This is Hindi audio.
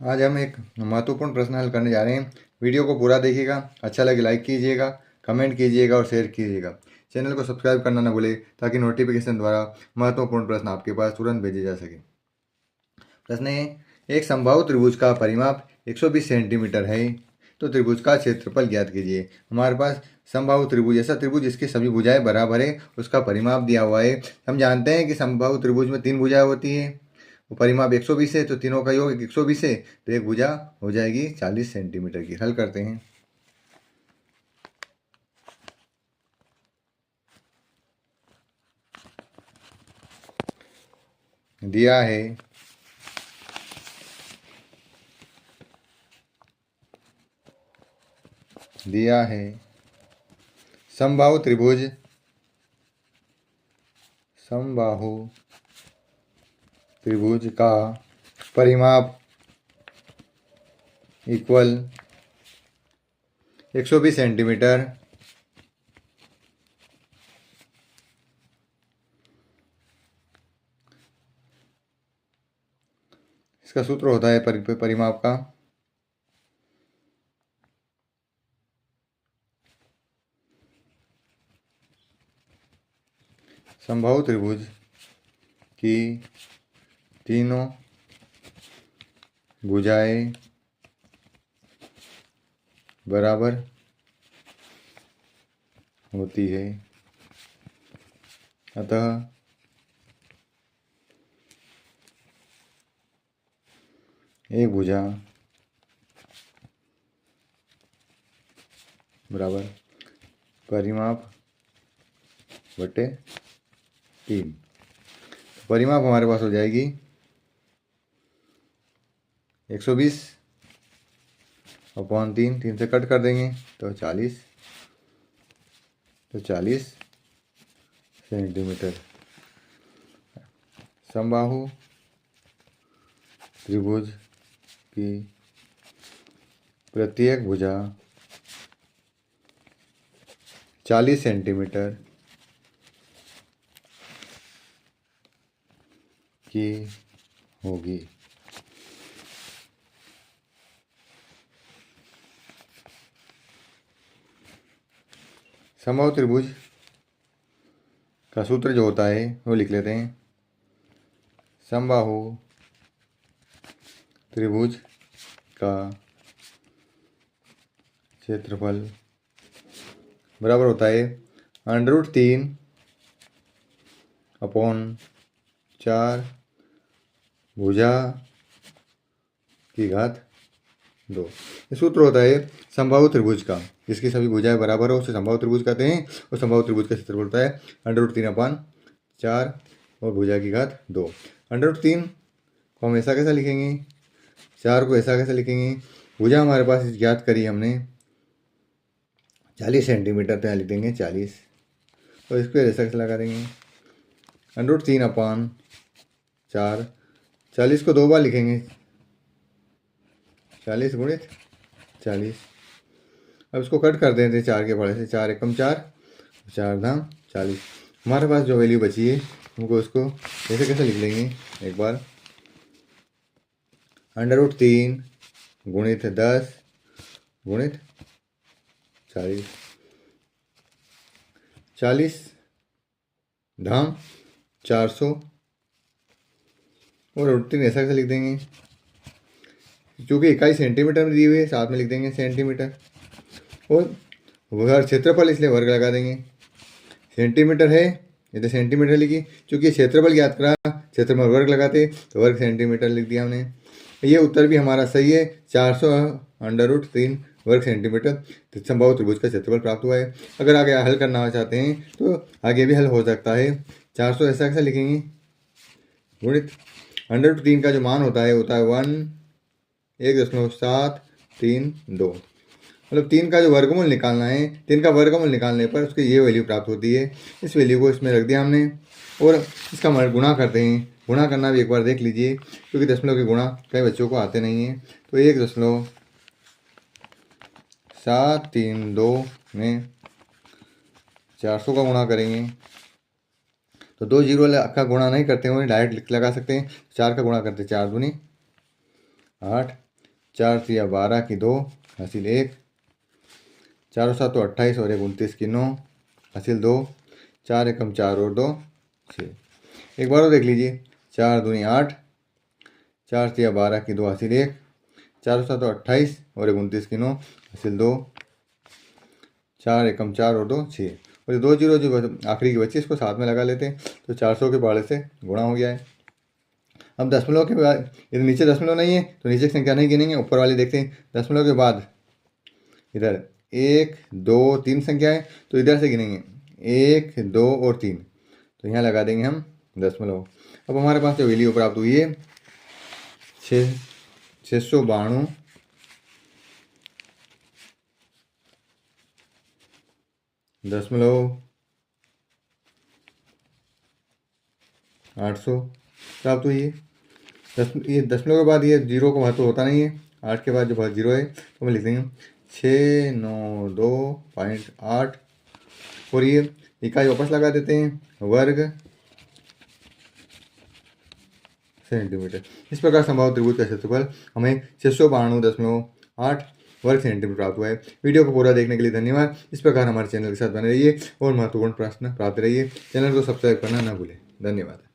आज हम एक महत्वपूर्ण प्रश्न हल करने जा रहे हैं। वीडियो को पूरा देखिएगा, अच्छा लगे लाइक कीजिएगा, कमेंट कीजिएगा और शेयर कीजिएगा। चैनल को सब्सक्राइब करना न भूलें ताकि नोटिफिकेशन द्वारा महत्वपूर्ण प्रश्न आपके पास तुरंत भेजे जा सके। प्रश्न है, एक समबाहु त्रिभुज का परिमाप 120 सेंटीमीटर है, तो त्रिभुज का क्षेत्रफल ज्ञात कीजिए। हमारे पास समबाहु त्रिभुज, ऐसा त्रिभुज जिसकी सभी भुजाएं बराबर है, उसका परिमाप दिया हुआ है। हम जानते हैं कि समबाहु त्रिभुज में 3 भुजाएं होती है, वो परिमाप 120 है, तो तीनों का योग 120 है, तो एक भुजा हो जाएगी 40 सेंटीमीटर की। हल करते हैं। दिया है समबाहु त्रिभुज का परिमाप इक्वल 120 सेंटीमीटर। इसका सूत्र होता है परिमाप का समबाहु त्रिभुज की तीनों भुजाएं बराबर होती है, अतः एक भुजा बराबर परिमाप बटे 3। परिमाप हमारे पास हो जाएगी 120 अपॉन 3, 3 से कट कर देंगे तो 40 सेंटीमीटर। समबाहु त्रिभुज की प्रत्येक भुजा 40 सेंटीमीटर की होगी। समबाहु त्रिभुज का सूत्र जो होता है वो लिख लेते हैं। समबाहु त्रिभुज का क्षेत्रफल बराबर होता है √3 अपॉन 4 भुजा की घात 2। ये सूत्र होता है समबाहु त्रिभुज का, जिसकी सभी भुजाएं बराबर हो उसे समबाहु त्रिभुज कहते हैं। और समबाहु त्रिभुज का क्षेत्रफल होता है √3 अपॉन 4 और भुजा की घात 2। √3 को हम ऐसा कैसा लिखेंगे, 4 को ऐसा कैसे लिखेंगे। भुजा हमारे पास ज्ञात करी हमने 40 सेंटीमीटर, तो यहाँ लिख देंगे 40 और इसको ऐसा कैसे लगा देंगे √3 अपॉन 4। 40 को 2 बार लिखेंगे, 40 गुणित 40। अब इसको कट कर देते हैं 4 के पड़े से, 4 एकम 4, 4 धाम 40। हमारे पास जो वैल्यू बची है हमको उसको ऐसे कैसे लिख लेंगे, एक बार √3 गुणित 10 गुणित 40, 40 धाम 400 और √3 ऐसा कैसे लिख देंगे, क्योंकि इकाई सेंटीमीटर में दी हुई है, साथ में लिख देंगे सेंटीमीटर। और वर्ग क्षेत्रफल इसलिए वर्ग लगा देंगे। सेंटीमीटर है ये तो सेंटीमीटर लिखी, क्योंकि क्षेत्रफल ज्ञात करा, क्षेत्रफल वर्ग लगाते तो वर्ग सेंटीमीटर लिख दिया हमने। ये उत्तर भी हमारा सही है, 400 √3 वर्ग सेंटीमीटर समबाहु त्रिभुज का क्षेत्रफल प्राप्त हुआ है। अगर आगे हल करना चाहते हैं तो आगे भी हल हो सकता है। 400 ऐसा कैसा लिखेंगे गुणित √3 का जो मान होता है 1.732, मतलब 3 का जो वर्गमूल निकालना है, 3 का वर्गमूल निकालने पर उसकी ये वैल्यू प्राप्त होती है। इस वैल्यू को इसमें रख दिया हमने और इसका गुणा करते हैं। गुणा करना भी एक बार देख लीजिए, क्योंकि दशमलव के गुणा कई बच्चों को आते नहीं हैं। तो 1.732 में 400 का गुणा करेंगे तो 2 जीरो का गुणा नहीं करते हुए डायरेक्ट लगा सकते हैं। 4 का गुणा करते 4 दूनी 8 4 तिया 12 की 2 हासिल 1, 4 7 28 और 1 29 की 9 हासिल 2, 4 एकम 4 और 2 6। एक बार और देख लीजिए, 4 दूनी 8, 4 तिया 12 की 2 हासिल 1, 4 7 28 और 1 29 की 9 हासिल 2, 4 एकम 4 और 2 6। और ये 2 जीरो जो आखिरी की बची इसको साथ में लगा लेते हैं, तो 400 के पहाड़े से गुणा हो गया है। अब दशमलव के बाद, इधर नीचे दशमलव नहीं है तो नीचे की संख्या नहीं गिनेंगे, ऊपर वाली देखते हैं। दशमलव के बाद इधर 1 2 3 संख्या है तो इधर से गिनेंगे 1 2 और 3, तो यहाँ लगा देंगे हम दशमलव। अब हमारे पास जो वैल्यू प्राप्त हुई है 692 दशमलव 800 प्राप्त हुई है। ये दशमलव के बाद ये जीरो का महत्व होता नहीं है, 8 के बाद जो जीरो है तो हम लिख देंगे 692.8 और ये इकाई वापस लगा देते हैं वर्ग सेंटीमीटर। इस प्रकार संभावित त्रिभुज का क्षेत्रफल हमें 692.8 वर्ग सेंटीमीटर प्राप्त हुआ है। वीडियो को पूरा देखने के लिए धन्यवाद। इस प्रकार हमारे चैनल के साथ बने रहिए और महत्वपूर्ण प्रश्न प्राप्त रहिए। चैनल को सब्सक्राइब करना न भूलें। धन्यवाद।